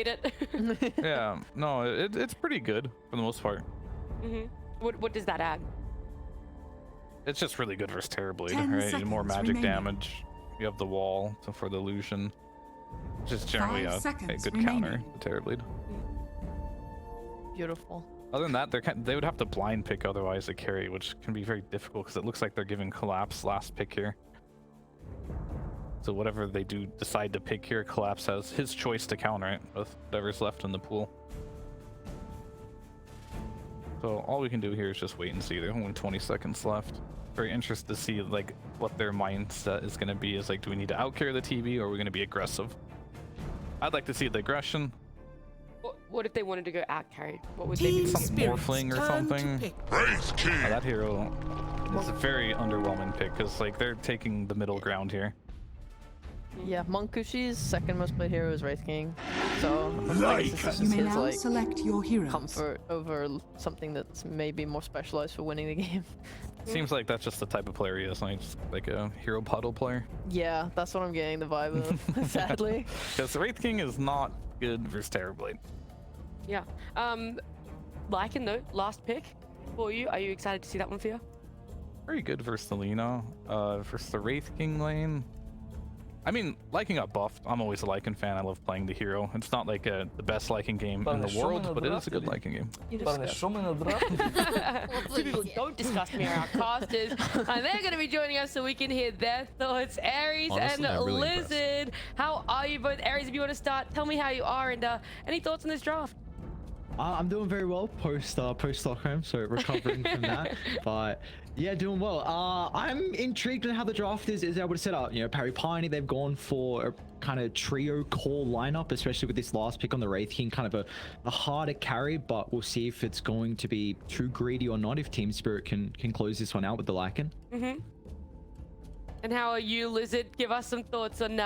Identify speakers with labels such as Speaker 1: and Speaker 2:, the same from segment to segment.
Speaker 1: hate it.
Speaker 2: Yeah, no, it's pretty good for the most part.
Speaker 1: What does that add?
Speaker 2: It's just really good versus Terrorblade,
Speaker 3: 10
Speaker 2: right? More
Speaker 3: seconds
Speaker 2: magic
Speaker 3: remaining.
Speaker 2: damage. You have the wall for the illusion. Just generally
Speaker 3: 5
Speaker 2: a
Speaker 3: seconds
Speaker 2: good
Speaker 3: remaining.
Speaker 2: counter to Terrorblade.
Speaker 4: Beautiful.
Speaker 2: Other than that, they would have to blind pick otherwise to carry, which can be very difficult because it looks like they're giving Collapse last pick here. So whatever they do decide to pick here, Collapse has his choice to counter it with whatever's left in the pool. So all we can do here is just wait and see. There's only 20 seconds left. Very interested to see like what their mindset is going to be. Is like, do we need to outcarry the TB or are we going to be aggressive? I'd like to see the aggression.
Speaker 1: What if they wanted to go out carry? What would they be?
Speaker 2: Some Morphling or something. That hero is a very underwhelming pick because like they're taking the middle ground here.
Speaker 4: Yeah, Monkushi's second most played hero is Wraith King, so I guess this
Speaker 3: You
Speaker 4: is
Speaker 3: may
Speaker 4: his
Speaker 3: now
Speaker 4: like
Speaker 3: select your heroes.
Speaker 4: comfort over something that's maybe more specialized for winning the game.
Speaker 2: Seems like that's just the type of player he is, like a hero puddle player.
Speaker 4: Yeah, that's what I'm getting the vibe of, sadly.
Speaker 2: Because the Wraith King is not good versus Terrorblade.
Speaker 1: Yeah. Lycan though, last pick for you. Are you excited to see that one for you?
Speaker 2: Very good versus the Lina. Versus the Wraith King lane. I mean, Lycan got buffed. I'm always a Lycan fan. I love playing the hero. It's not like the best Lycan game in the world, but it is a good Lycan game.
Speaker 1: People don't discuss me around casters, and they're going to be joining us so we can hear their thoughts. Aries
Speaker 5: Honestly,
Speaker 1: and
Speaker 5: I'm really
Speaker 1: Lizard, how are you both? Aries, if you want to start, tell me how you are, and any thoughts on this draft?
Speaker 5: I'm doing very well post Stockholm, so recovering from that. But yeah, doing well. I'm intrigued on how the draft is able to set up. You know, Pari Parni, they've gone for a kind of trio core lineup, especially with this last pick on the Wraith King, kind of a harder carry. But we'll see if it's going to be too greedy or not. If Team Spirit can close this one out with the Lycan.
Speaker 1: And how are you, Lizard? Give us some thoughts on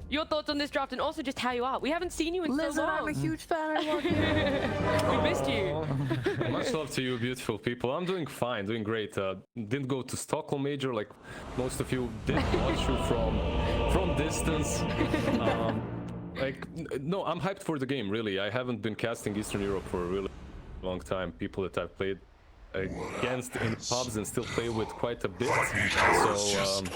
Speaker 1: your thoughts on this draft, and also just how you are. We haven't seen you in
Speaker 4: Lizard,
Speaker 1: so long.
Speaker 4: I'm a huge fan. I love you.
Speaker 1: We missed you.
Speaker 6: Much love to you, beautiful people. I'm doing fine, doing great. Didn't go to Stockholm Major like most of you did. Watch you from distance. No, I'm hyped for the game. Really, I haven't been casting Eastern Europe for a really long time. People that I've played against in pubs and still play with quite a bit, so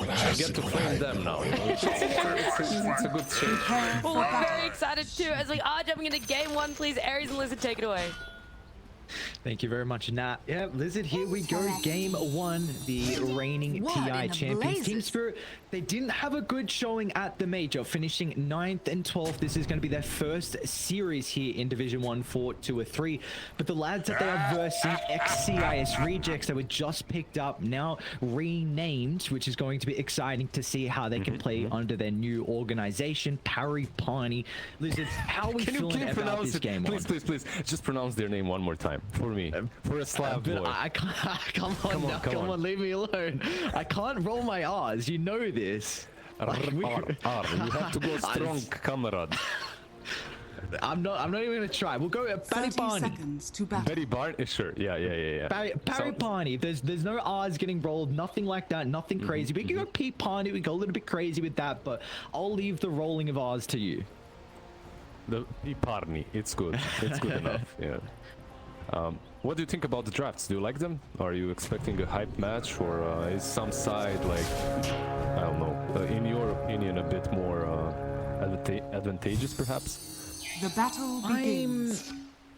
Speaker 6: I get to flame them now. It's a good change.
Speaker 1: Well, we're very excited too as we are jumping into game one. Please, Aries and Lizard, take it away.
Speaker 5: Thank you very much, Nat. Yeah, Lizard, here we go. Game one, the reigning TI champions. Team Spirit, they didn't have a good showing at the major, finishing 9th and 12th. This is going to be their first series here in Division 1 for 2 or 3. But the lads that they are versing, ex-CIS rejects that were just picked up, now renamed, which is going to be exciting to see how they can play under their new organization, Pari Parni. Lizard, how are we feeling about this game?
Speaker 6: Please, just pronounce their name one more time for me, for a Slav boy.
Speaker 5: I can't. Come on, leave me alone. I can't roll my R's. You know this.
Speaker 6: You have to go strong, comrade.
Speaker 5: I'm not even gonna try. We'll go Pari
Speaker 3: 30
Speaker 5: Parni.
Speaker 3: seconds to battle.
Speaker 6: Pari Parni, sure. Yeah.
Speaker 5: Pari Parni. There's no R's getting rolled. Nothing like that. Nothing crazy. We can go P Parni. We go a little bit crazy with that, but I'll leave the rolling of R's to you.
Speaker 6: The Pari Parni. It's good. It's good enough. Yeah. What do you think about the drafts? Do you like them? Are you expecting a hype match, or is some side, like, I don't know, in your opinion, a bit more advantageous, perhaps?
Speaker 3: The battle begins.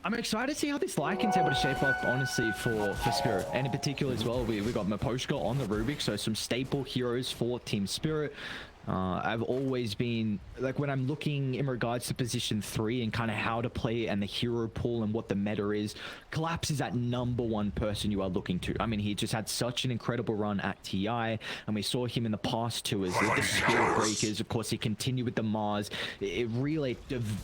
Speaker 5: I'm excited to see how this Lycan's able to shape up, honestly, for Spirit. And in particular as well, we got Maposhka on the Rubik, so some staple heroes for Team Spirit. I've always been, like, when I'm looking in regards to position 3 and kind of how to play and the hero pool and what the meta is, Collapse is that #1 person you are looking to. I mean, he just had such an incredible run at TI, and we saw him in the past too as the Spirit Breakers. Of course, he continued with the Mars. It really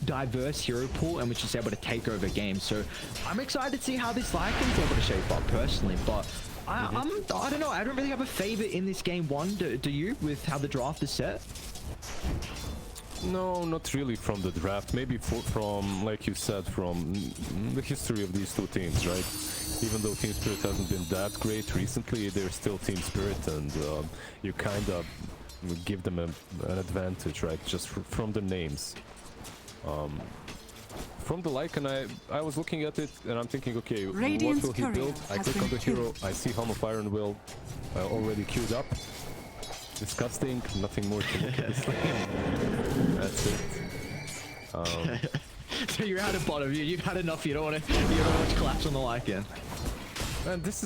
Speaker 5: diverse hero pool, and was just able to take over games. So I'm excited to see how this Lycan's able to shape up personally, but I don't know. I don't really have a favorite in this game one. Do you, with how the draft is set?
Speaker 6: No, not really from the draft. Maybe from, like you said, from the history of these two teams, right? Even though Team Spirit hasn't been that great recently, they're still Team Spirit, and you kind of give them an advantage, right? Just from the names. from the Lycan, I was looking at it and I'm thinking, okay,
Speaker 3: Radiant's
Speaker 6: what will he build?
Speaker 3: courier
Speaker 6: I
Speaker 3: has
Speaker 6: click on
Speaker 3: been
Speaker 6: the hero,
Speaker 3: killed.
Speaker 6: I see Helm of Iron Will already queued up. Disgusting, nothing more to look at this lane. That's it.
Speaker 5: So you're out of bottom. You've had enough. You don't want to collapse on the Lycan.
Speaker 6: Man, this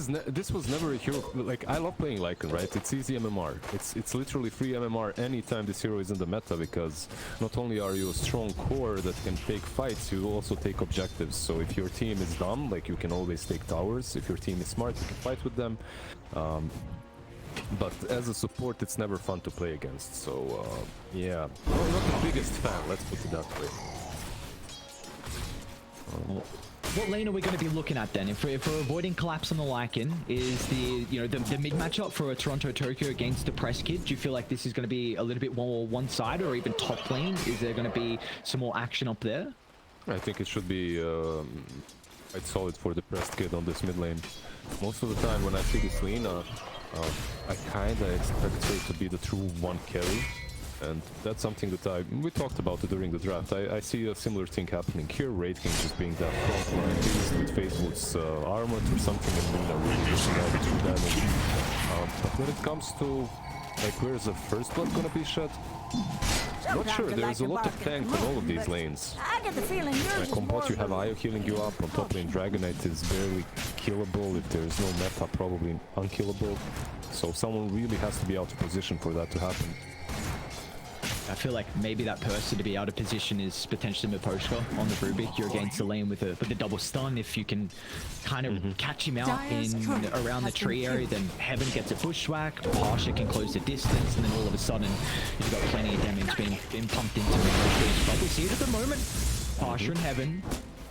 Speaker 6: was never a hero. Like, I love playing Lycan, right? It's easy MMR. It's literally free MMR anytime this hero is in the meta, because not only are you a strong core that can take fights, you also take objectives. So if your team is dumb, like, you can always take towers. If your team is smart, you can fight with them. But as a support, it's never fun to play against. So yeah, I'm not the biggest fan. Let's put it that way.
Speaker 5: What lane are we going to be looking at then? If we're avoiding collapse on the Lycan, is the the mid matchup for a Toronto Tokyo against the Press Kid? Do you feel like this is going to be a little bit more one-sided, or even top lane? Is there going to be some more action up there?
Speaker 6: I think it should be quite solid for the Pressed Kid on this mid lane. Most of the time when I see this lane, I kinda expect her to be the true one carry. And that's something that we talked about it during the draft. I see a similar thing happening here. Raid King just being that frontline beast with Facebook's armor or something, and Luna really pushing out the true damage. But when it comes to, like, where's the first blood gonna be shed? Not sure. There's a lot of tank on all of these lanes.
Speaker 7: I get the feeling
Speaker 6: Like on bot you have Io healing you up, on top lane Dragonite is barely killable, if there's no meta probably unkillable. So someone really has to be out of position for that to happen.
Speaker 5: I feel like maybe that person to be out of position is potentially Miposhka on the Rubik. You're against the lane with the double stun. If you can kind of catch him out
Speaker 3: Dyer's
Speaker 5: in
Speaker 3: turret
Speaker 5: around the
Speaker 3: has
Speaker 5: tree
Speaker 3: been
Speaker 5: area,
Speaker 3: killed.
Speaker 5: then Heaven gets a bushwhack, Pasha can close the distance, and then all of a sudden you've got plenty of damage being pumped into Miposhka. But we see it at the moment. Pasha and Heaven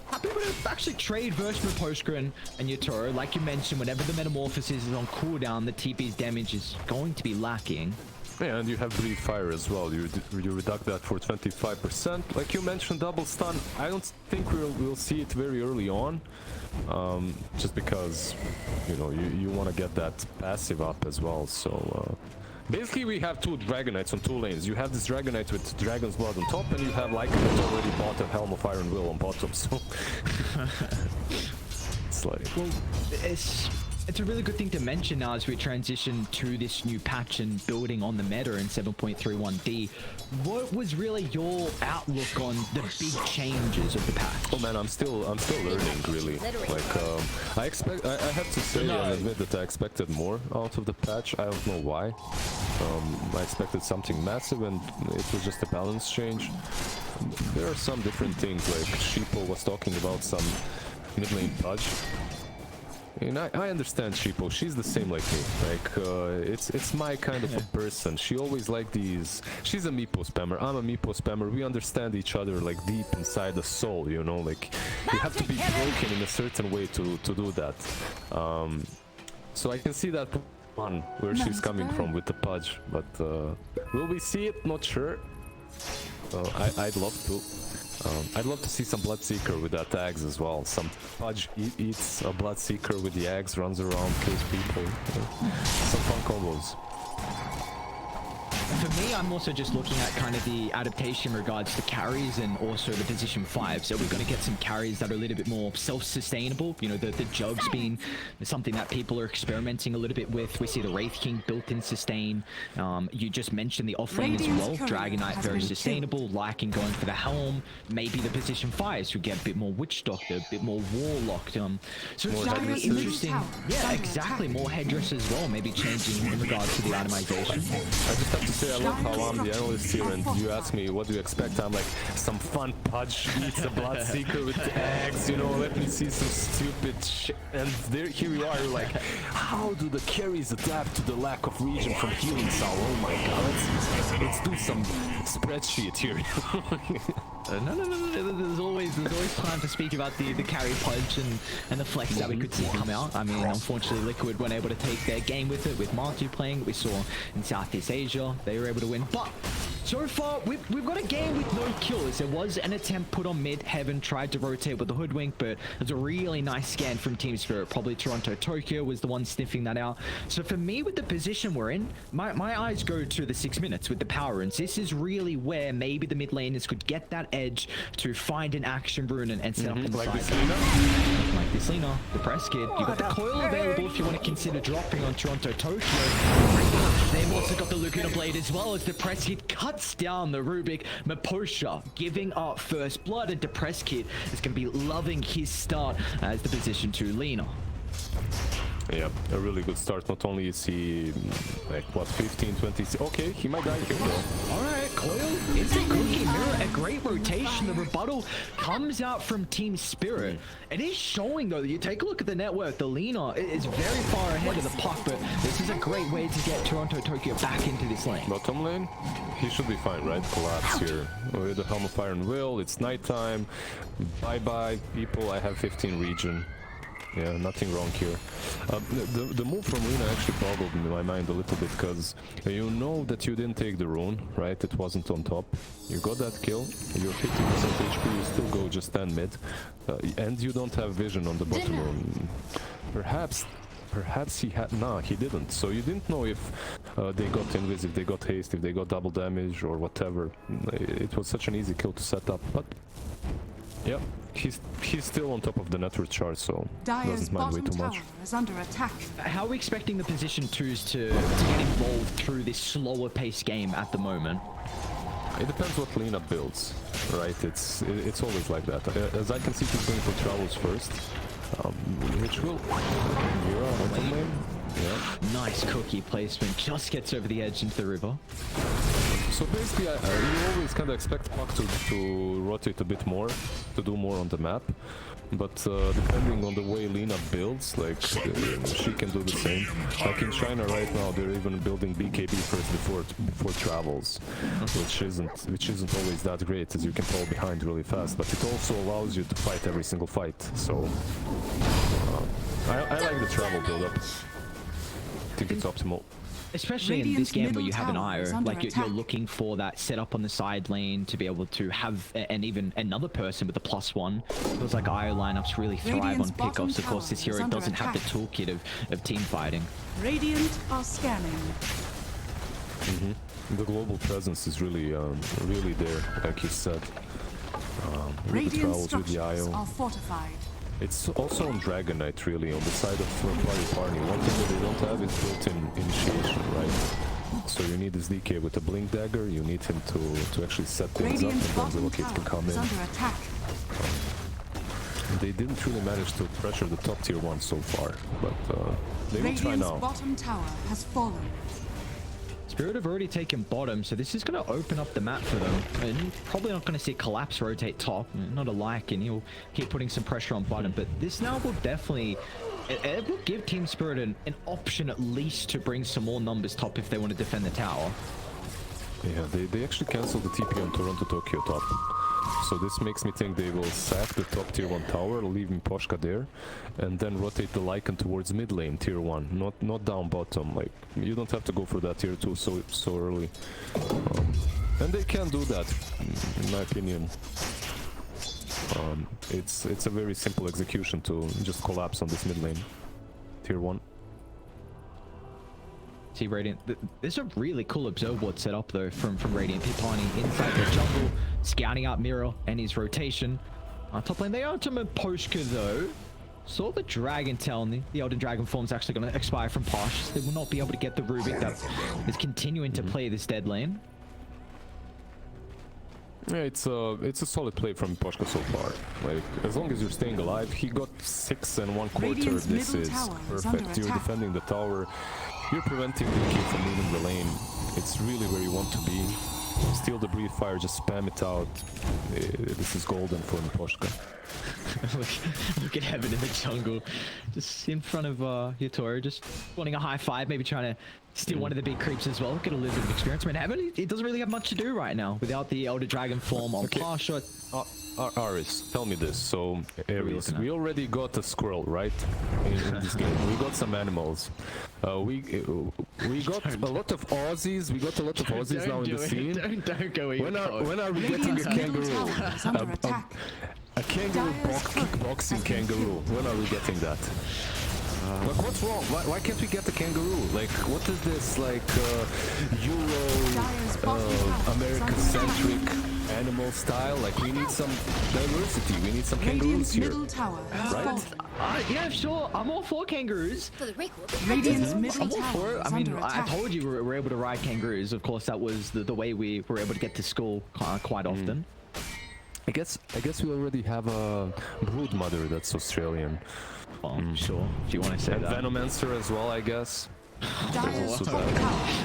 Speaker 5: happy to actually trade versus Miposhka and Yatoro. Like you mentioned, whenever the Metamorphosis is on cooldown, the TP's damage is going to be lacking.
Speaker 6: Yeah, and you have Breathe Fire as well. You reduct that for 25%. Like you mentioned, double stun. I don't think we'll see it very early on, just because you want to get that passive up as well. So basically, we have two Dragonites on two lanes. You have this Dragonite with Dragon's Blood on top, and you have like that already bought a Helm of Iron Will on bottom. So it's like,
Speaker 5: well, it's a really good thing to mention now as we transition to this new patch and building on the meta in 7.31D. What was really your outlook on the big changes of the patch?
Speaker 6: oh man, I'm still learning really. Like I have to say and admit that I expected more out of the patch. I don't know why. I expected something massive, and it was just a balance change. There are some different things, like Sheepo was talking about some mid lane pudge. And I understand Sheepo, she's the same like me. Like, it's my kind of a person. She always like these... She's a Meepo spammer, I'm a Meepo spammer. We understand each other, like, deep inside the soul, you know? Like, you have to be broken in a certain way to do that. So I can see that one, where she's coming from with the pudge. But, will we see it? Not sure. I'd love to. I'd love to see some Bloodseeker with that axe as well. Some Pudge eats a Bloodseeker with the axe, runs around, kills people. Some fun combos.
Speaker 5: For me, I'm also just looking at kind of the adaptation in regards to carries and also the position 5. So we're going to get some carries that are a little bit more self-sustainable. You know, the jugs being something that people are experimenting a little bit with. We see the Wraith King built-in sustain. You just mentioned the offlane as well. Dragonite very sustainable. Lycan going for the Helm. Maybe the position 5s who get a bit more Witch Doctor, a bit more Warlock. So it's really interesting. Yeah, exactly. More headdress as well. Maybe changing in regards to the itemization.
Speaker 6: I just have to say, I love how I'm the analyst here, and you ask me what do you expect. I'm like, some fun Pudge eats a Bloodseeker with the axe, you know, let me see some stupid shit. And here we are, like, how do the carries adapt to the lack of regen from healing Soul? Oh my god, let's do some spreadsheet here.
Speaker 5: No. There's always time to speak about the carry Pudge and the flex that we could see come out. I mean, unfortunately, Liquid weren't able to take their game with it, with Martu playing. We saw in Southeast Asia, they were able to win. But So far, we've got a game with no kills. There was an attempt put on mid. Heaven tried to rotate with the hoodwink, but it was a really nice scan from Team Spirit. Probably Toronto Tokyo was the one sniffing that out. So for me, with the position we're in, my eyes go to the 6 minutes with the power runes. This is really where maybe the mid laners could get that edge to find an action rune and set up on the
Speaker 6: Like
Speaker 5: side.
Speaker 6: this Lina?
Speaker 5: Like this Lina, the press kid. You got the coil available if you want to consider dropping on Toronto Tokyo. They've also got the Laguna Blade as well as the press kid cuts down the Rubik. Maposha giving up first blood, and the press kid is going to be loving his start as the position to Lina.
Speaker 6: Yeah, a really good start. Not only is he like what 15, 20. Okay, he might die here though.
Speaker 5: All right, Coil, it's a cookie mirror, a great rotation. The rebuttal comes out from Team Spirit. It is showing though that you take a look at the network. The Lina is very far ahead of the puck, but this is a great way to get Toronto Tokyo back into this lane.
Speaker 6: Bottom lane, he should be fine, right? Collapse here with the Helm of Iron Will. It's nighttime. Bye bye, people. I have 15 region. Yeah, nothing wrong here. The move from Lina actually boggled in my mind a little bit, because you know that you didn't take the rune, right? It wasn't on top. You got that kill, you're 50% HP, you still go just stand mid, and you don't have vision on the bottom rune. Perhaps he had... Nah, he didn't. So you didn't know if they got invis, if they got haste, if they got double damage or whatever. It was such an easy kill to set up, but... Yeah, he's still on top of the network chart, so
Speaker 3: Dire's
Speaker 6: doesn't mind way
Speaker 3: bottom
Speaker 6: too much.
Speaker 3: tower is under attack.
Speaker 5: How are we expecting the position 2s to get involved through this slower paced game at the moment?
Speaker 6: It depends what Lina builds, right? It's always like that. As I can see, he's going for travels first, which will... bottom lane. Yeah.
Speaker 5: Nice cookie placement, just gets over the edge into the river.
Speaker 6: So basically, you always kind of expect Puck to rotate a bit more, to do more on the map. But depending on the way Lina builds, like she can do the same. Like in China right now, they're even building BKB first before travels, which isn't always that great, as you can fall behind really fast. But it also allows you to fight every single fight. So I like the travel build-up. I think it's optimal.
Speaker 5: Especially in this game where you have an IO, like you're looking for that setup on the side lane to be able to have, and even another person with a +1. Feels like IO lineups really thrive on pickoffs. Of course, this hero doesn't have the toolkit of team fighting.
Speaker 3: Radiant are scanning.
Speaker 6: The global presence is really there, like you said. With the
Speaker 3: Radiant
Speaker 6: travels, with the
Speaker 3: structures
Speaker 6: IO.
Speaker 3: are fortified.
Speaker 6: It's also on Dragon Knight, really, on the side of Pari Parni. One thing that they don't have is built-in initiation, right? So you need this DK with a Blink Dagger, you need him to actually set things up, and then the Relocate can come in.
Speaker 3: Under attack.
Speaker 6: They didn't really manage to pressure the top tier 1 so far, but they will try
Speaker 3: Radiant's
Speaker 6: now.
Speaker 3: bottom tower has fallen.
Speaker 5: Spirit have already taken bottom, so this is going to open up the map for them. And probably not going to see Collapse rotate top, not a like, and he'll keep putting some pressure on bottom. But this now will definitely, it will give Team Spirit an option at least to bring some more numbers top if they want to defend the tower.
Speaker 6: Yeah, they actually canceled the TP on Toronto Tokyo top. So this makes me think they will sack the top tier 1 tower, leaving Poshka there, and then rotate the Lycan towards mid lane tier 1, not down bottom. Like, you don't have to go for that tier 2 so early. And they can do that, in my opinion. It's a very simple execution to just collapse on this mid lane tier 1.
Speaker 5: See Radiant, there's a really cool observe board set up though from Radiant. Pari Parni inside the jungle, scouting out Miro and his rotation. Top lane, they are to Maposhka though. Saw the Dragon Tail, and the Elden Dragon form is actually going to expire from Posh. They will not be able to get the Rubik that is continuing to play this dead lane.
Speaker 6: Yeah, it's a solid play from Poshka so far. Like, as long as you're staying alive, he got 6 1/4.
Speaker 3: Radiant's
Speaker 6: This
Speaker 3: middle
Speaker 6: is
Speaker 3: tower is under
Speaker 6: perfect. You're
Speaker 3: attack.
Speaker 6: defending the tower. You're preventing the kid from leaving the lane. It's really where you want to be. Steal the breathe fire, just spam it out. This is golden for Poshka.
Speaker 5: Look at Heaven in the jungle, just in front of Yatoro, just wanting a high five, maybe trying to steal one of the big creeps as well, get a little bit of experience. I mean, Heaven, he doesn't really have much to do right now without the Elder Dragon form on Pasha.
Speaker 6: Aris, tell me this. So, Aries, we already got a squirrel, right? In this game, we got some animals. We got a lot of Aussies. We got a lot of Aussies now in the scene.
Speaker 5: Don't go
Speaker 6: When are we getting a kangaroo? A kangaroo kickboxing kangaroo. When are we getting that? Like, what's wrong? Why can't we get the kangaroo? Like, what is this, like, American-centric animal style? Like, we need some diversity. We need some kangaroos here, right?
Speaker 5: Yeah, sure. I'm all for kangaroos.
Speaker 3: Radiant's middle
Speaker 5: I'm all
Speaker 3: tower
Speaker 5: for it.
Speaker 3: is
Speaker 5: I mean,
Speaker 3: under
Speaker 5: I
Speaker 3: attack.
Speaker 5: told you we were able to ride kangaroos. Of course, that was the way we were able to get to school quite often.
Speaker 6: I guess we already have a brood mother that's Australian.
Speaker 5: Sure. Do you want to say
Speaker 6: And
Speaker 5: that?
Speaker 6: Venomancer as well, I guess.
Speaker 3: Dire's top tower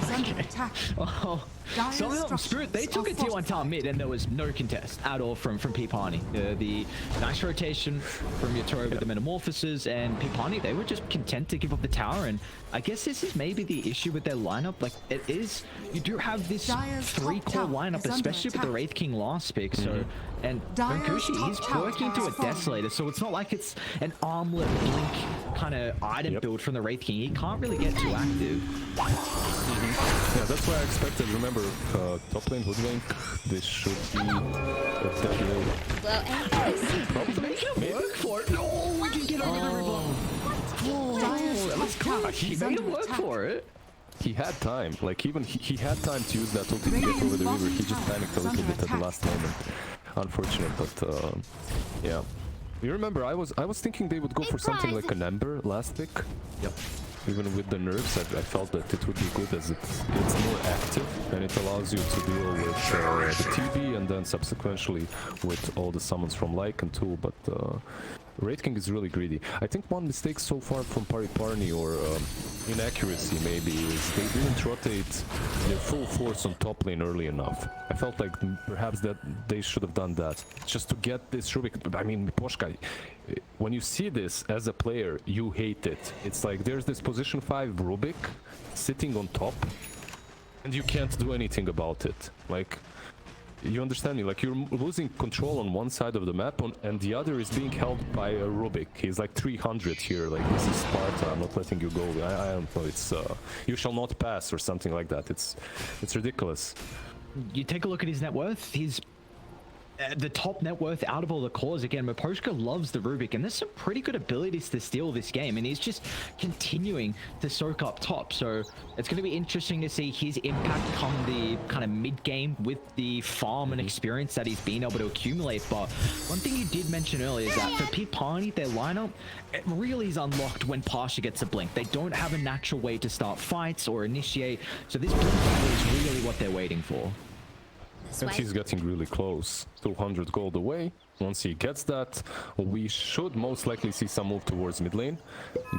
Speaker 3: is under attack.
Speaker 5: Oh,
Speaker 3: Dire's
Speaker 5: somehow Spirit, they took a
Speaker 3: structures are
Speaker 5: T1 tower mid and there was no contest at all from Pari Parni. The nice rotation from Yatoro with the Metamorphoses and Pari Parni, they were just content to give up the tower, and I guess this is maybe the issue with their lineup. Like, it is, you do have this
Speaker 3: Dire's
Speaker 5: three
Speaker 3: top
Speaker 5: core
Speaker 3: tower
Speaker 5: lineup,
Speaker 3: is under
Speaker 5: especially with the
Speaker 3: attack.
Speaker 5: Wraith King last pick, so, and
Speaker 3: Dire's
Speaker 5: Gunkushi,
Speaker 3: top
Speaker 5: he's
Speaker 3: tower
Speaker 5: working to a
Speaker 3: has fallen.
Speaker 5: Desolator, so it's not like it's an armlet blink kind of item build from the Wraith King. He can't really get too active.
Speaker 6: Yeah, that's why I expected. Remember, top lane Hoodwink, this should be a dead lane.
Speaker 7: Well, and
Speaker 6: Probably.
Speaker 5: Maybe. Work for it. No, we didn't get over the river.
Speaker 3: Dire's top tower
Speaker 5: He
Speaker 3: is
Speaker 5: made it
Speaker 3: under
Speaker 5: work
Speaker 3: attack.
Speaker 5: for it.
Speaker 6: He had time. Like, even he had time to use that ulti to get over the river. He just panicked a little bit at the last moment. Unfortunate, but yeah. You remember, I was thinking they would go for something like an Ember last pick.
Speaker 5: Yep.
Speaker 6: Even with the nerfs, I felt that it would be good as it's more active and it allows you to deal with the TB and then subsequently with all the summons from Lycan too, but Wraith King is really greedy. I think one mistake so far from Pari Parni, or inaccuracy maybe, is they didn't rotate their full force on top lane early enough. I felt like perhaps that they should have done that, just to get this Rubik. I mean, Poshka, when you see this as a player, you hate it. It's like there's this position 5 Rubik sitting on top, and you can't do anything about it. Like, you understand me? Like, you're losing control on one side of the map, and the other is being held by a Rubik. He's like 300 here. Like, this is Sparta. I'm not letting you go. I don't know. It's you shall not pass or something like that. It's ridiculous.
Speaker 5: You take a look at his net worth. He's the top net worth out of all the cores. Again, Miposhka loves the Rubik, and there's some pretty good abilities to steal this game, and he's just continuing to soak up top. So it's going to be interesting to see his impact come the kind of mid-game with the farm and experience that he's been able to accumulate. But one thing you did mention earlier is that for Pari Parni, their lineup, it really is unlocked when Pasha gets a blink. They don't have a natural way to start fights or initiate, so this blink battle is really what they're waiting for.
Speaker 6: And he's getting really close. 200 gold away. Once he gets that, we should most likely see some move towards mid lane.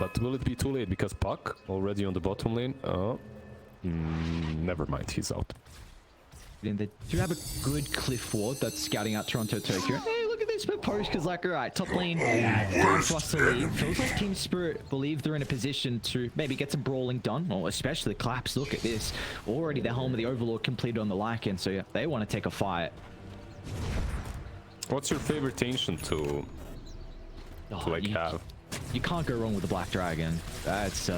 Speaker 6: But will it be too late? Because Puck already on the bottom lane. Never mind, he's out.
Speaker 5: And they do have a good cliff ward that's scouting out Toronto Tokyo. Hey, look at this, but Poshka's like, alright, top lane, time for us to leave. Feels like Team Spirit believe they're in a position to maybe get some brawling done, or especially the Claps. Look at this. Already the Helm of the Overlord completed on the Lycan, so yeah, they want to take a fight.
Speaker 6: What's your favorite ancient to like have?
Speaker 5: You can't go wrong with the Black Dragon. That's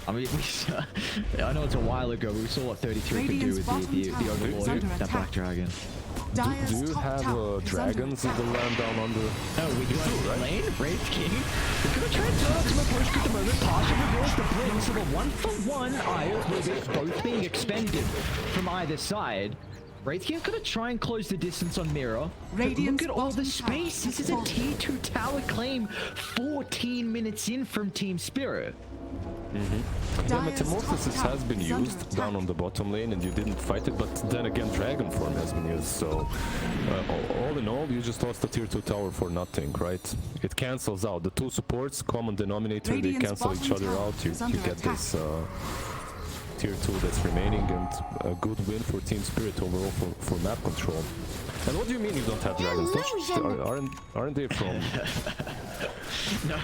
Speaker 5: I mean, I know it's a while ago, but we saw what 33 could do with the Overlord, that Black Dragon.
Speaker 6: Do you have dragons in the land down under?
Speaker 5: Oh, we do, right? Lane, Wraith King. We're gonna try and turn out to my push at the moment. Pasha reveals the blink, so the 1-for-1 Ire with both being expended from either side. Wraith King's gonna try and close the distance on Mirror. But look at all the space. This is a T2 tower claim 14 minutes in from Team Spirit.
Speaker 6: Yeah, Metamorphosis has been used down on the bottom lane and you didn't fight it, but then again Dragon Form has been used, so all in all you just lost a tier 2 tower for nothing, right? It cancels out. The two supports, common denominator, they cancel each other out. You get this tier 2 that's remaining, and a good win for Team Spirit overall for map control. And what do you mean you don't have dragons? Aren't they from?
Speaker 5: No.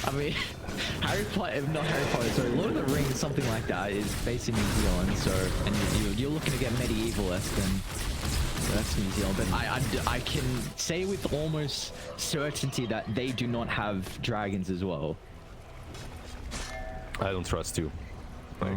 Speaker 5: I mean, not Harry Potter, sorry, Lord of the Rings, something like that, is based in New Zealand, so, and you're looking to get medieval-esque, then that's New Zealand. But I can say with almost certainty that they do not have dragons as well.
Speaker 6: I don't trust you. Like,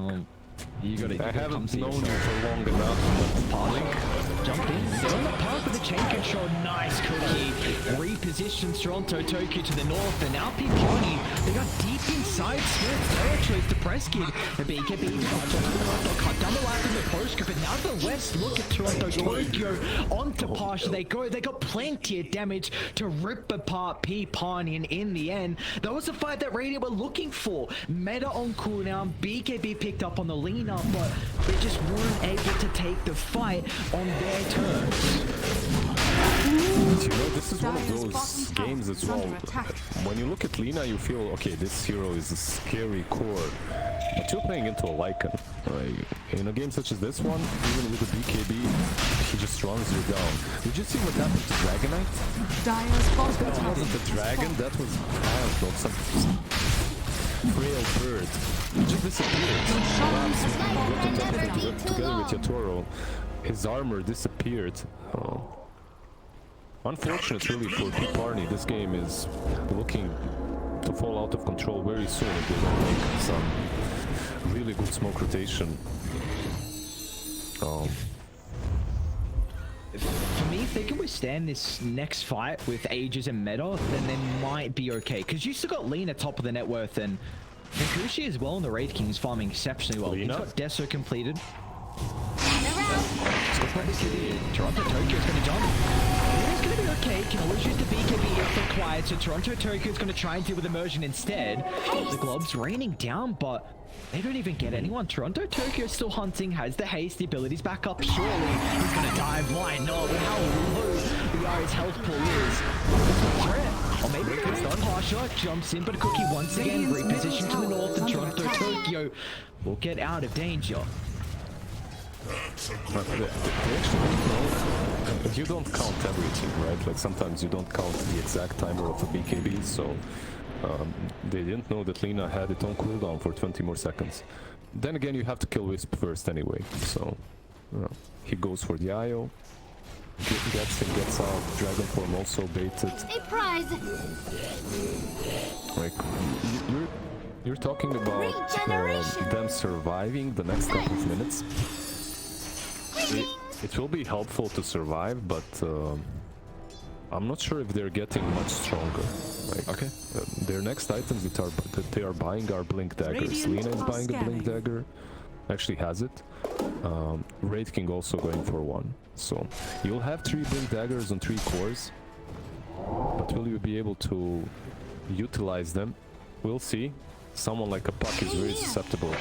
Speaker 6: I haven't known you for long enough.
Speaker 5: Park, jump in, get on the park with the chain control, nice cookie. Repositions Toronto, Tokyo to the north, and now Pari Parni, they got deep inside Spirit's territories to press kid. The BKB cut down the line from the post group, and now the west look at Toronto, Tokyo onto Pasha. They got plenty of damage to rip apart Pari Parni, and in the end, that was the fight that Radio were looking for. Meta on cooldown, BKB picked up on the lean up, but they just weren't able to take the fight on their terms.
Speaker 6: You know, this is one of those games as well. When you look at Lina, you feel, okay, this hero is a scary core, but you're playing into a Lycan. Like, in a game such as this one, even with the BKB, he just runs you down. Did you see what happened to Dragonite? That wasn't the dragon, that was, I don't know, some frail bird. He just disappeared. Together with Yatoro, his armor disappeared. Unfortunate really for Pari Parni. This game is looking to fall out of control very soon if they don't make some really good smoke rotation.
Speaker 5: For me, if they can withstand this next fight with Aegis and Meta, then they might be okay. Because you still got Lina top of the net worth, and Kushi as well in the Raid King is farming exceptionally well.
Speaker 6: Lina?
Speaker 5: He's got Deso completed. Toronto Tokyo is going to jump. Lina's going to be okay. Can always use the BKB if required. So Toronto Tokyo is going to try and deal with immersion instead. The glob's raining down, but they don't even get anyone. Toronto Tokyo is still hunting, has the haste, the abilities back up. Surely he's going to dive. Why not? With how low the Ari's health pool is. Threat. Or maybe it's done. Pasha jumps in, but Cookie once again repositioned to the north, and Toronto Tokyo will get out of danger.
Speaker 6: You don't count everything, right? Like sometimes you don't count the exact timer of a BKB, so they didn't know that Lina had it on cooldown for 20 more seconds. Then again, you have to kill Wisp first anyway, so he goes for the IO, gets out, Dragon Form also baited.
Speaker 7: A prize.
Speaker 6: Like, you're talking about them surviving the next couple of minutes. It will be helpful to survive, but I'm not sure if they're getting much stronger. Like,
Speaker 5: okay.
Speaker 6: Their next items that they are buying are Blink Daggers. Lina is buying a Blink Dagger, actually has it. Raid King also going for one. So you'll have 3 Blink Daggers on 3 cores, but will you be able to utilize them? We'll see. Someone like a Puck is very susceptible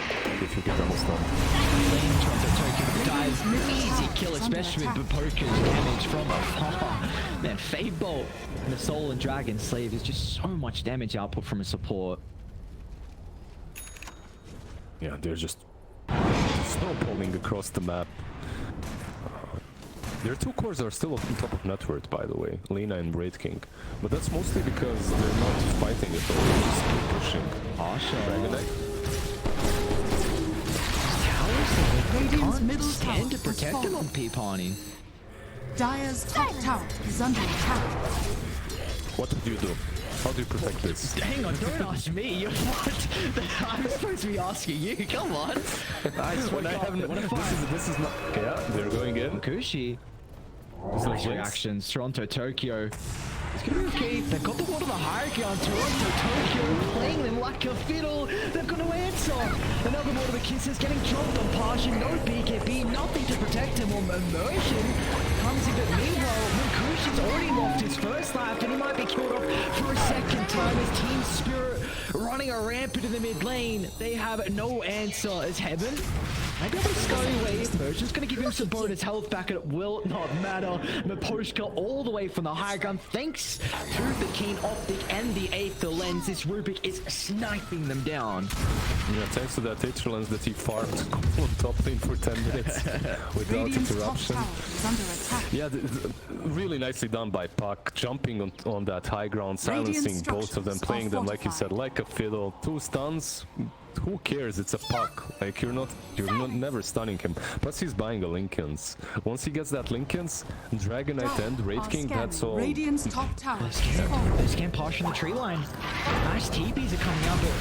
Speaker 6: if you get almost done.
Speaker 5: Guys, easy kill, especially with Bapoka's damage from afar. Man, Fade Bolt and the Soul and Dragon Slave is just so much damage output from a support.
Speaker 6: Yeah, they're just snowballing across the map. Their 2 cores are still on top of net worth, by the way, Lina and Raid King. But that's mostly because they're not fighting at all, they're just keep pushing. Dragonite.
Speaker 3: Radiant's middle tower
Speaker 5: Stand to
Speaker 3: has
Speaker 5: protect him
Speaker 3: fallen.
Speaker 5: on Pari Parni.
Speaker 3: Dire's top tower is under attack.
Speaker 6: What would you do? How do you protect this?
Speaker 5: Hang on, don't ask me. You're what? I'm supposed to be asking you. Come on.
Speaker 6: When I haven't. This is not. Yeah, they're going in.
Speaker 5: Kushi.
Speaker 6: There's no
Speaker 5: Nice
Speaker 6: jinx.
Speaker 5: reactions. Toronto, Tokyo. It's gonna be okay. They've got the wall to the Highground. Toronto, Tokyo playing them like a fiddle. They've got no answer. Another wall to the Kisses getting dropped on Pasha. No BKB, nothing to protect him on immersion. Comes in, but meanwhile, Kushi's already lost his first life, and he might be killed off for a second time as Team Spirit running a ramp into the mid lane. They have no answer as Heaven Maybe able to scurry away. Merchant's going to give him some bonus health back, and it will not matter. Maposhka all the way from the high ground, thanks to the keen optic and the Aether lens. This Rubik is sniping them down.
Speaker 6: Yeah, thanks to that Aether lens that he farmed on top lane for 10 minutes without
Speaker 3: Radiant's top
Speaker 6: interruption.
Speaker 3: tower is under attack.
Speaker 6: Yeah, really nicely done by Puck, jumping on that high ground, silencing both of them,
Speaker 3: structures
Speaker 6: playing
Speaker 3: are
Speaker 6: them, like you said,
Speaker 3: fortified.
Speaker 6: like a fiddle. 2 stuns. Who cares? It's a Puck. Like you're not never stunning him. Plus he's buying a Lincolns. Once he gets that Lincolns, Dragonite and Wraith King, that's all.
Speaker 3: Radiant's top tower is falling.
Speaker 5: They scan partially in the tree line. Nice TPs are coming out, but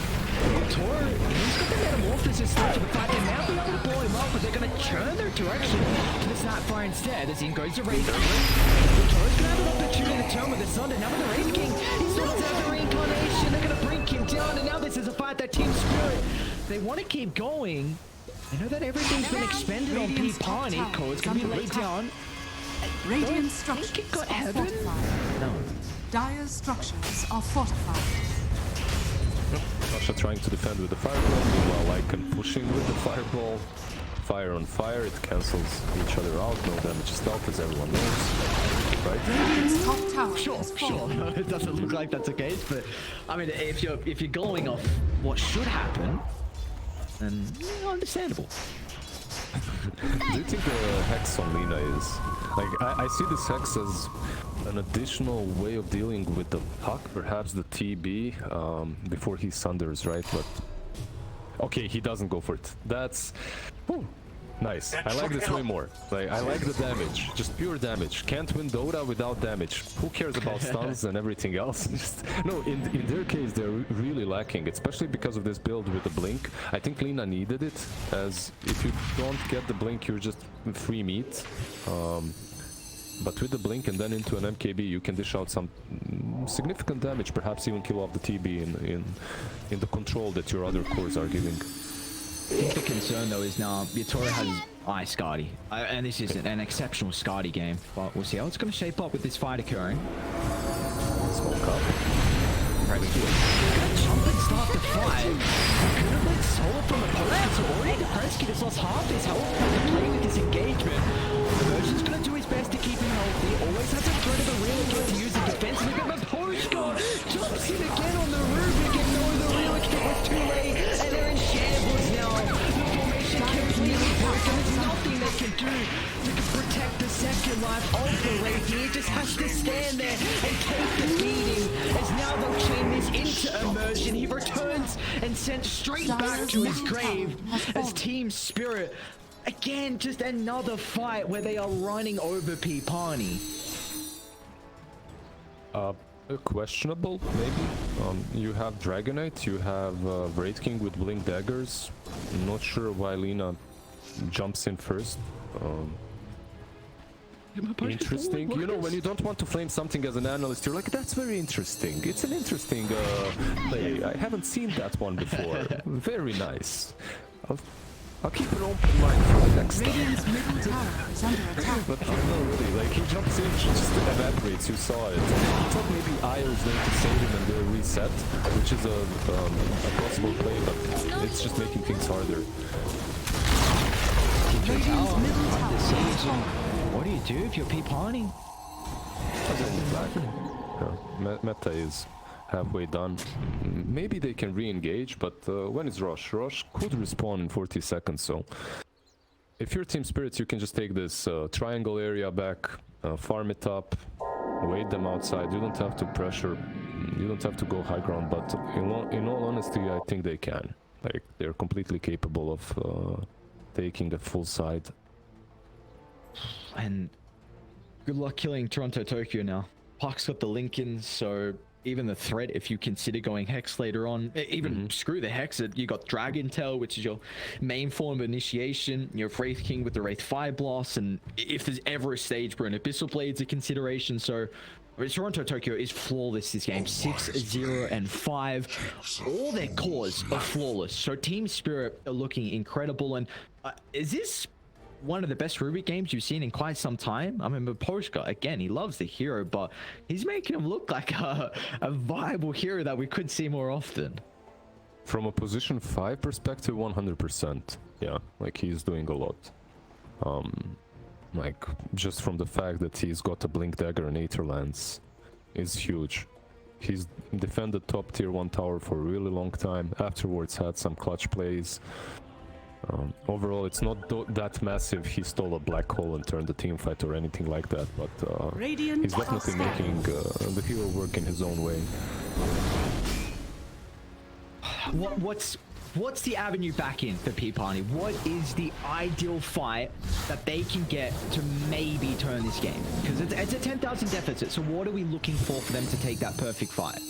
Speaker 5: Tor, he's got the metamorphosis start to the fight. They now be able to blow him up, but they're going to turn their direction to the Snapfire instead. As in goes to Wraith King. Tor's going to have an opportunity to turn with the Thunder. Now with the Wraith King, he still doesn't have the reincarnation. They're going to bring him down, and now this is a fight that Team Spirit, they want to keep going. I know that everything's been expended on Pari Parni. Code's going to be laid down.
Speaker 3: Radiant
Speaker 5: think
Speaker 3: structures
Speaker 5: it got
Speaker 3: are
Speaker 5: heaven?
Speaker 3: fortified.
Speaker 5: No.
Speaker 3: Dire's structures are fortified.
Speaker 6: Russia trying to defend with the fireball, meanwhile Lycan pushing with the fireball. Fire on fire, it cancels each other out, no damage is dealt, as everyone knows. Right?
Speaker 3: Radiant's top tower
Speaker 5: Sure,
Speaker 3: is
Speaker 5: sure.
Speaker 3: falling.
Speaker 5: It doesn't look like that's the case, but I mean, if you're going off what should happen, then understandable.
Speaker 6: Do you think the Hex on Lina is... Like, I see this Hex as an additional way of dealing with the Puck, perhaps the TB, before he Sunders, right? But... Okay, he doesn't go for it. That's... Whew, nice. I like this way more. Like, I like the damage. Just pure damage. Can't win Dota without damage. Who cares about stuns and everything else? Just, no, in their case, they're really lacking, especially because of this build with the Blink. I think Lina needed it, as if you don't get the Blink, you're just free meat. But with the Blink and then into an MKB, you can dish out some significant damage, perhaps even kill off the TB in the control that your other cores are giving.
Speaker 5: I think the concern though is now Viatoria has Ice Skadi, and this is an exceptional Skadi game, but we'll see how it's going to shape up with this fight occurring.
Speaker 6: Smoke up.
Speaker 5: Rescue. Gonna jump and start the fight. Could have been sold from the post, so already Rescue has lost half his health to play with this engagement. The Merchant's gonna do his best to keep him healthy, always has a threat of a real kit to use it defensively, but Maposhka jumps in again on the Rubik, and no, the real kit was too late, and they're in shambles now. The formation completely broken, there's nothing they can do to protect the second life of the Wraith. He just has to stand there and take the beating, as now they'll chain this into immersion. He returns and sent straight back to his grave as Team Spirit. Again, just another fight where they are running over Pari Parni.
Speaker 6: Questionable, maybe. You have Dragonite, you have Wraith King with Blink Daggers. I'm not sure why Lina jumps in first. Interesting. You know, when you don't want to flame something as an analyst, you're like, that's very interesting. It's an interesting play. I haven't seen that one before. Very nice. I'll keep an open mind for the next time.
Speaker 3: Radiant's middle tower is under attack.
Speaker 6: But no, really, like he jumps in, she just evaporates, you saw it. I thought maybe Io was going to save him and they'll reset, which is a possible play, but it's just making things harder.
Speaker 3: Radiant's middle tower is falling.
Speaker 5: What do you do if you're Pari Parni?
Speaker 6: Yeah, meta is halfway done. Maybe they can re-engage, but when is Rosh? Rosh could respawn in 40 seconds, so... If you're Team Spirits, you can just take this triangle area back, farm it up, wait them outside. You don't have to pressure, you don't have to go high ground, but in all honesty, I think they can. Like, they're completely capable of taking a full side.
Speaker 5: And good luck killing Toronto Tokyo now. Puck's got the Lincoln, so even the threat, if you consider going Hex later on, even screw the Hex, you got Dragon Tail, which is your main form of initiation. You have Wraith King with the Wraith Fire Blast, and if there's ever a stage where an Abyssal Blade's a consideration, so Toronto Tokyo is flawless this game, 6-0-5. All their cores are flawless, so Team Spirit are looking incredible. And is this one of the best Rubik games you've seen in quite some time? I mean, Maposhka, again, he loves the hero, but he's making him look like a viable hero that we could see more often.
Speaker 6: From a position 5 perspective, 100%. Yeah, like he's doing a lot. Like just from the fact that he's got a Blink Dagger and Aether Lance is huge. He's defended top tier 1 tower for a really long time. Afterwards had some clutch plays. Overall, it's not that massive. He stole a black hole and turned the team fight or anything like that, but he's definitely making the hero work in his own way.
Speaker 5: What's the avenue back in for Pari Parni? What is the ideal fight that they can get to maybe turn this game? Because it's a 10,000 deficit, so what are we looking for them to take that perfect fight?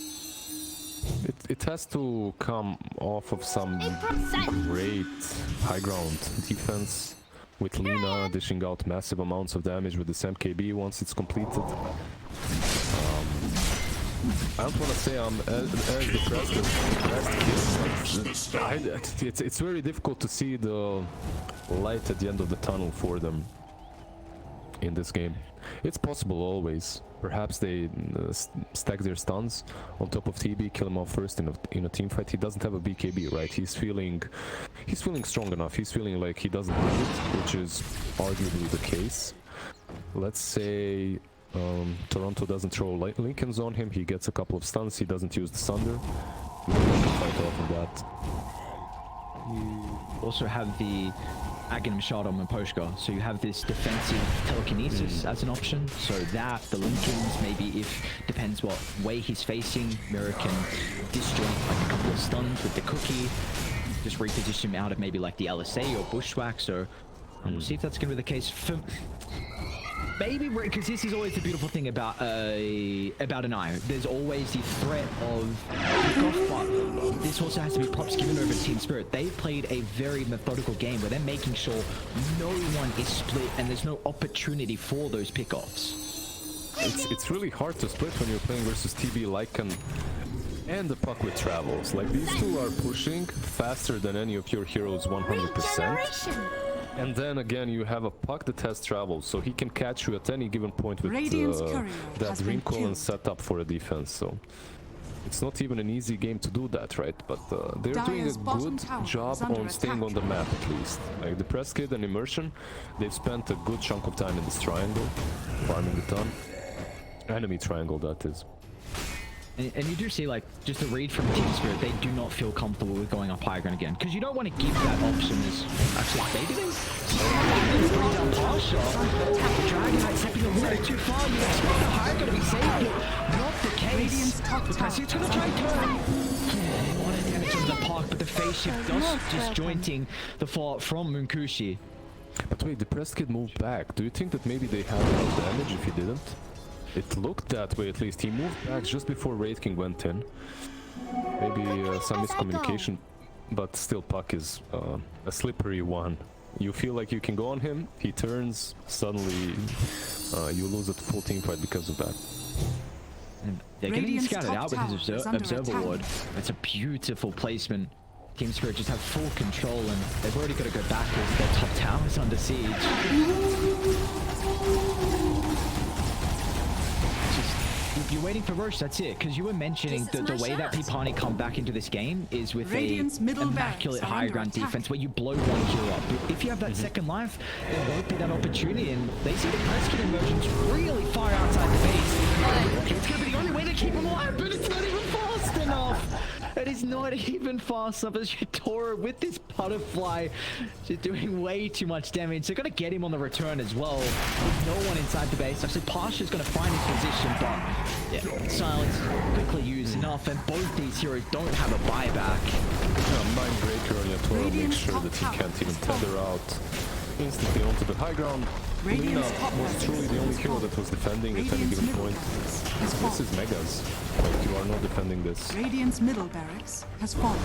Speaker 6: It has to come off of some great high ground defense, with Lina dishing out massive amounts of damage with this MKB once it's completed. I don't want to say I'm as depressed as the rest here, but it's very difficult to see the light at the end of the tunnel for them in this game. It's possible always. Perhaps they stack their stuns on top of TB, kill him off first in a team fight. He doesn't have a BKB, right? He's feeling strong enough. He's feeling like he doesn't need it, which is arguably the case. Let's say Toronto doesn't throw Lincolns on him. He gets a couple of stuns. He doesn't use the Sunder. He can fight off of that.
Speaker 5: You also have the Aghanim shot on Miposhka, so you have this defensive telekinesis as an option. So that, the Lincolns, maybe if, depends what way he's facing, Mirror can disjoint like a couple of stuns with the cookie, just reposition him out of maybe like the LSA or Bushwhack, so we'll see if that's going to be the case. For maybe, because this is always the beautiful thing about an IO. There's always the threat of kickoff, but this also has to be props given over to Team Spirit. They've played a very methodical game where they're making sure no one is split and there's no opportunity for those pickoffs.
Speaker 6: It's really hard to split when you're playing versus TB Lycan and the puck with travels. Like, these two are pushing faster than any of your heroes 100%. And then again, you have a puck that has travel, so he can catch you at any given point with that green call and set up for a defense. So it's not even an easy game to do that, right? But they're doing a good job on staying on the map, at least. Like the Press Kid and Immersion, they've spent a good chunk of time in this triangle, farming the ton. Enemy triangle, that is.
Speaker 5: And you do see, like, just a read from Team Spirit, they do not feel comfortable with going up Highground again. Because you don't want to give that option as... Actually, maybe they... The Dragon Knight stepping a little too far. You expect the Highground to be safe, but not the case. Because he's going to try and turn. What a damage into the park, but the phase shift does disjointing the fall from Munkushi.
Speaker 6: But wait, the Press Kid moved back. Do you think that maybe they had no damage if he didn't? It looked that way, at least. He moved back just before Wraith King went in. Maybe some miscommunication, but still Puck is a slippery one. You feel like you can go on him, he turns, suddenly you lose a full team fight because of that.
Speaker 5: And they're getting scouted out with his Observer Ward. It's a beautiful placement. Team Spirit just have full control, and they've already got to go back because their top tower is under siege. You're waiting for Roche, that's it. Because you were mentioning the way that Pari Parni come back into this game is with an immaculate high ground defense where you blow one hero up. But if you have that second life, there won't be that opportunity. And they see the Press Kid Emergence really far outside the base. It's going to be the only way to keep them alive, but it's not even fast enough. It is not even fast enough as Yutora with this butterfly just doing way too much damage. They're going to get him on the return as well with no one inside the base. Actually, Pasha's going to find his position, but yeah, silence quickly used enough, and both these heroes don't have a buyback.
Speaker 6: Mindbreaker on Yutora makes sure that he can't even tether out instantly onto the high ground. Lina was truly the only hero that was defending at any given point. This is Megas. Like, you are not defending this.
Speaker 3: Radiant's middle barracks has fallen.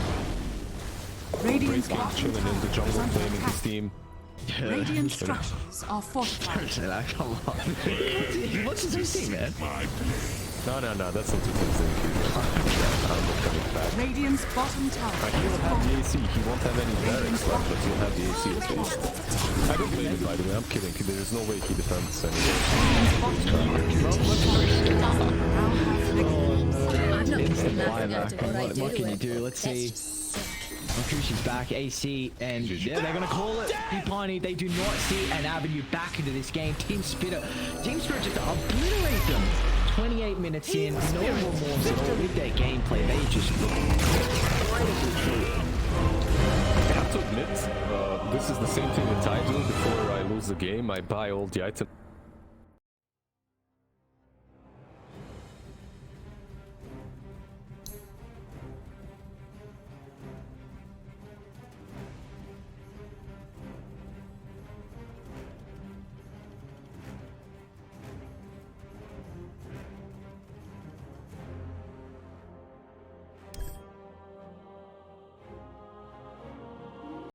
Speaker 3: Radiant's
Speaker 6: King chilling in the jungle, flaming his team.
Speaker 3: Radiant structures are fortified.
Speaker 5: Come on. What's his team, man?
Speaker 6: No, that's not too I'm not coming back.
Speaker 3: Radiant's bottom tower.
Speaker 6: He'll have the AC. He won't have any barracks left, but he'll have the AC at least. I don't blame him, by the way. I'm kidding. There's no way he defends anyway.
Speaker 5: Instant buyback. What can you do? Let's see. Makushi's back, AC, and yeah, they're gonna call it. Pari Parni, they do not see an avenue back into this game. Team Spirit just obliterate them. 28 minutes in, no remorse at all with their gameplay. They just look incredibly clear.
Speaker 6: I have to admit, this is the same thing that I do before I lose the game. I buy all the items